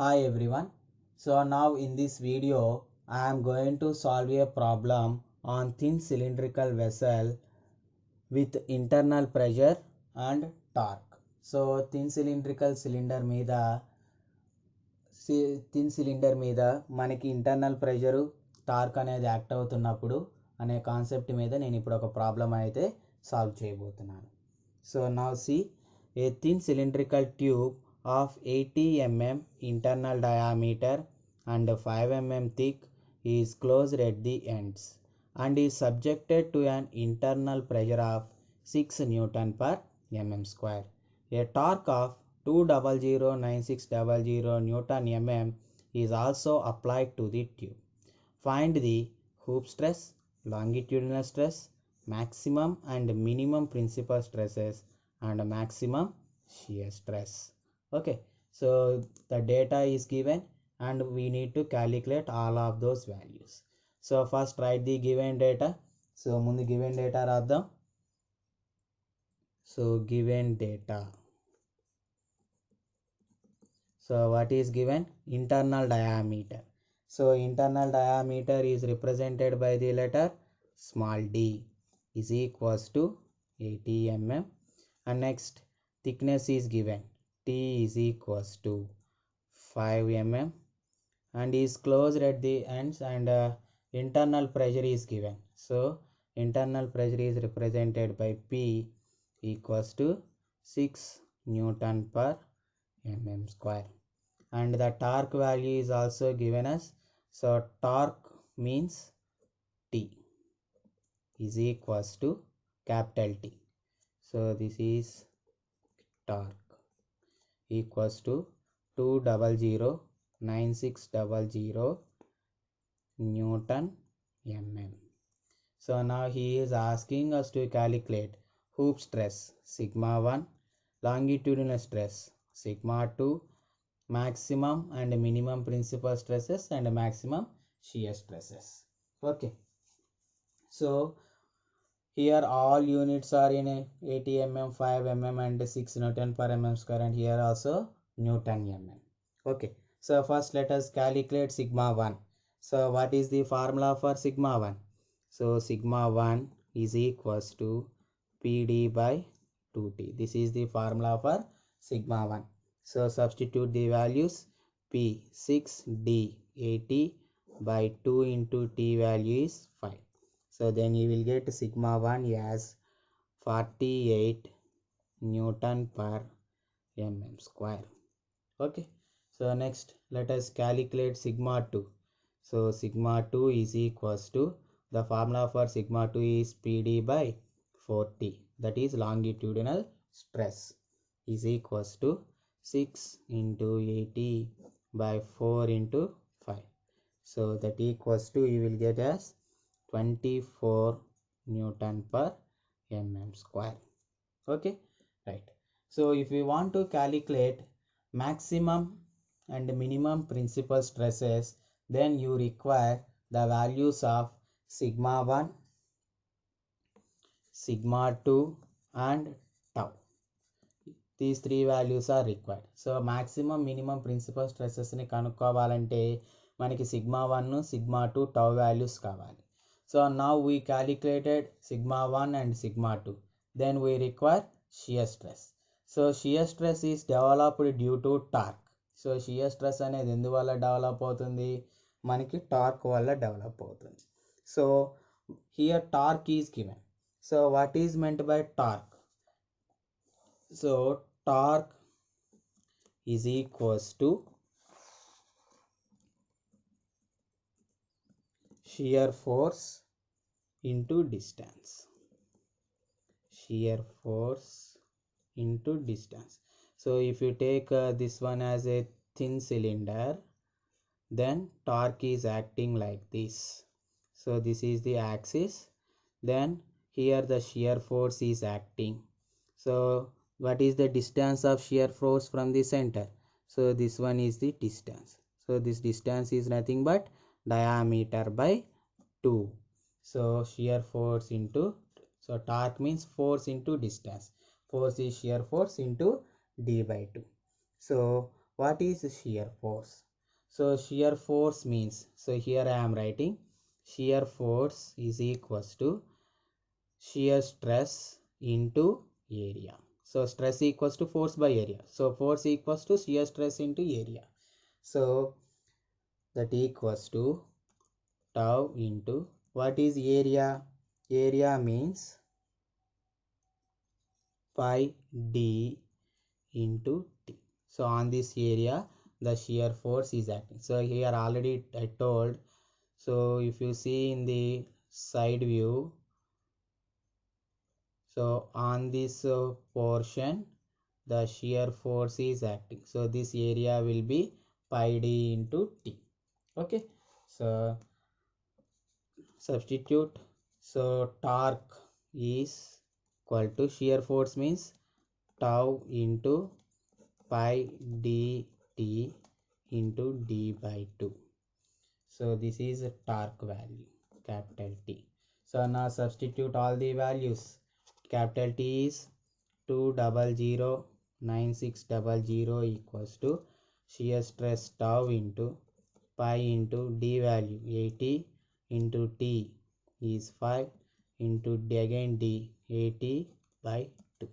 Hi everyone. So now in this video I am going to solve a problem on thin cylindrical vessel with internal pressure and torque. So thin cylindrical cylinder మీద మనకి internal pressure torque అనేది act అవుతున్నప్పుడు అనే concept మీద నేను ఇప్పుడు ఒక problem అయితే సాల్వ్ చేయబోతున్నాను. So now see, a thin cylindrical tube of 80 mm internal diameter and 5 mm thick is closed at the ends and is subjected to an internal pressure of 6 Newton per mm square. A torque of 2009600 Newton mm is also applied to the tube. Find the hoop stress, longitudinal stress, maximum and minimum principal stresses and maximum shear stress. Okay, so the data is given and we need to calculate all of those values. So first write the given data. So ముందు given data రాద్దాం. So given data. So what is given? Internal diameter. So internal diameter is represented by the letter small d is equals to 80 mm, and next thickness is given, t is equals to 5 mm and is closed at the ends, and internal pressure is given. So internal pressure is represented by P equals to 6 Newton per mm square, and the torque value is also given us. So torque means T is equals to capital T. So this is torque equals to 2009600 Newton mm. So now he is asking us to calculate hoop stress sigma 1, longitudinal stress sigma 2, maximum and minimum principal stresses and maximum shear stresses. Okay, so here all units are in 80 mm, 5 mm and 6 Newton per mm square, and here also Newton mm. Okay, so first let us calculate sigma 1. So what is the formula for sigma 1? So sigma 1 is equals to PD by 2T. This is the formula for sigma 1. So substitute the values. P 6D 80 by 2 into T value is 5. So then you will get sigma 1 as 48 Newton per mm square. Okay, so next let us calculate sigma 2. So sigma 2 is equals to, the formula for sigma 2 is PD by 40, that is longitudinal stress, is equals to 6 into 80 by 4 into 5. So that equals to, you will get as 24 Newton per mm square. Okay, right. So if we want to calculate maximum and minimum principal stresses, then you require the values of sigma 1, sigma 2 and tau. These three values are required. So maximum minimum principal stresses ni kanukovalante maniki sigma 1, sigma 2, tau values kavali. So now we calculated sigma 1 and sigma 2. Then we require shear stress. So shear stress is developed due to torque. So shear stress అనేది ఎందువల్ల develop అవుతుంది? మనకి torque వల్ల develop అవుతుంది. So here torque is given. So what is meant by torque? So torque is equals to shear force into distance. Shear force into distance. So if you take this one as a thin cylinder, then torque is acting like this. So this is the axis, then here the shear force is acting. So what is the distance of shear force from the center? So this one is the distance. So this distance is nothing but diameter by 2. So shear force into, so torque means force into distance. Force is shear force into d by 2. So what is shear force? So shear force means, so here I am writing shear force is equals to shear stress into area. So stress equals to force by area, so force equals to shear stress into area. So that equals to tau into, what is area? Area means pi d into t. So on this area the shear force is acting. So here already I told, so if you see in the side view, so on this portion the shear force is acting, so this area will be pi d into t. Okay, so substitute. So torque is equal to, shear force means tau into pi dt into d by 2. So this is a torque value, capital T. So now substitute all the values. Capital T is 2009600 equals to shear stress tau into pi into d value 80 into t is 5 into d again d 80 by 2.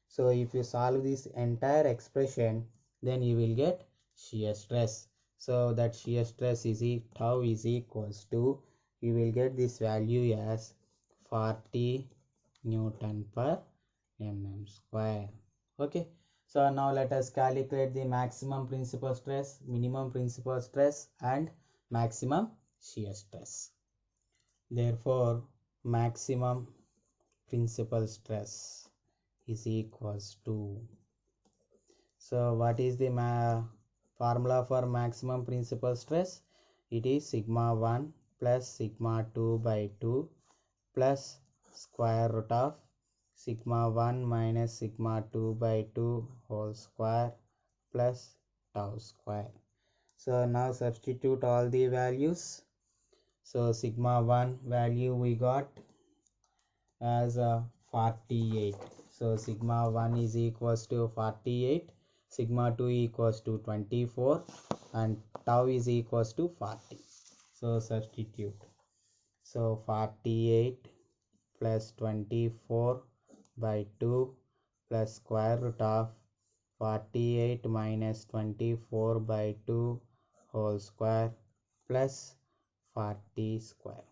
So if you solve this entire expression, then you will get shear stress. So that shear stress is tau is equals to, you will get this value as 40 Newton per mm square. Okay, so now let us calculate the maximum principal stress, minimum principal stress and maximum shear stress. Therefore maximum principal stress is equals to, so what is the formula for maximum principal stress? It is sigma 1 plus sigma 2 by 2 plus square root of sigma 1 minus sigma 2 by 2 whole square plus tau square. So now substitute all the values. So sigma 1 value we got as 48. So sigma 1 is equals to 48, sigma 2 equals to 24 and tau is equals to 40. So substitute. So 48 plus 24 by 2 plus square root of 48 minus 24 by 2 whole square plus 40 square.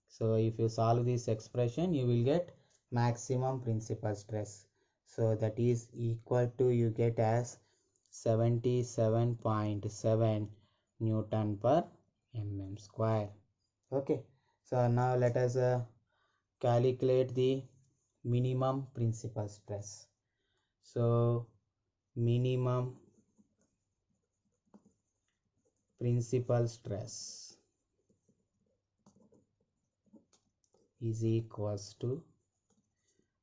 So if you solve this expression, you will get maximum principal stress. So that is equal to, you get as 77.7 Newton per mm square. Okay, so now let us calculate the minimum principal stress. So minimum principal stress is equals to,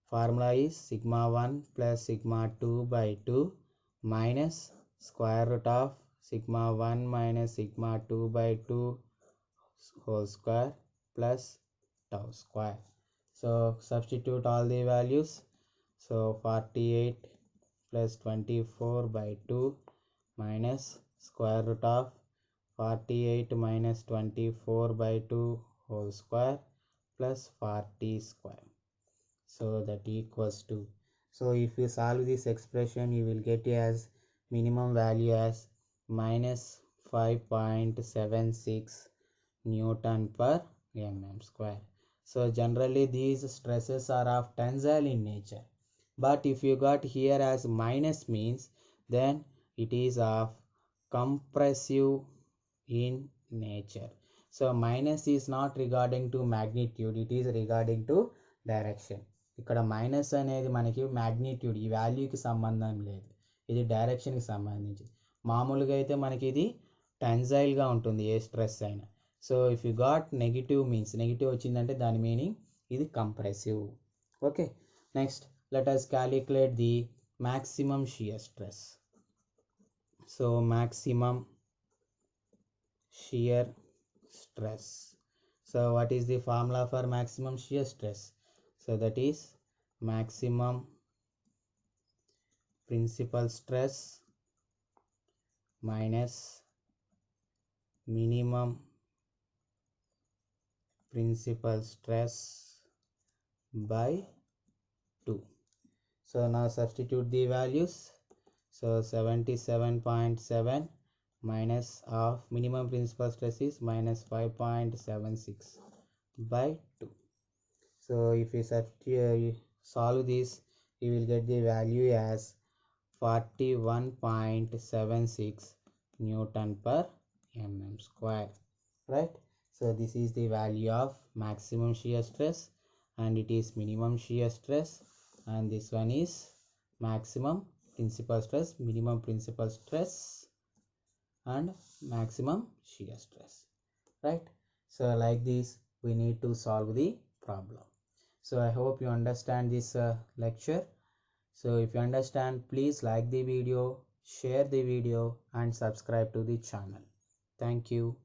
formula is sigma 1 plus sigma 2 by 2 minus square root of sigma 1 minus sigma 2 by 2 whole square plus tau square. So substitute all the values. So 48 plus 24 by 2 minus square root of 48 minus 24 by 2 whole square plus 40 square. So that equals to, so if you solve this expression, you will get as minimum value as minus 5.76 Newton per mm square. So generally these stresses are of tensile in nature, but if you got here as minus means, then it is of compressive in nature. So minus is not regarding to magnitude, it is regarding to direction. ఇక్కడ minus అనేది మనకి magnitude, ఈ వాల్యూకి సంబంధం లేదు, ఇది డైరెక్షన్కి సంబంధించి. మామూలుగా అయితే మనకి ఇది టెన్జైల్గా ఉంటుంది ఏ స్ట్రెస్ అయినా. So if you got negative means, negative వచ్చిందంటే దాని మీనింగ్ ఇది compressive. Okay, next let us calculate the maximum shear stress. So maximum shear stress. So what is the formula for maximum shear stress? So that is maximum principal stress minus minimum principal stress by 2. So now substitute the values. So 77.7 minus of minimum principal stress is minus 5.76 by 2. So if we solve this, we will get the value as 41.76 Newton per mm square, right? So this is the value of maximum shear stress, and it is minimum shear stress, and this one is maximum principal stress, minimum principal stress, and maximum shear stress, right? So like this we need to solve the problem. So I hope you understand this lecture. So if you understand, please like the video, share the video, and subscribe to the channel. Thank you.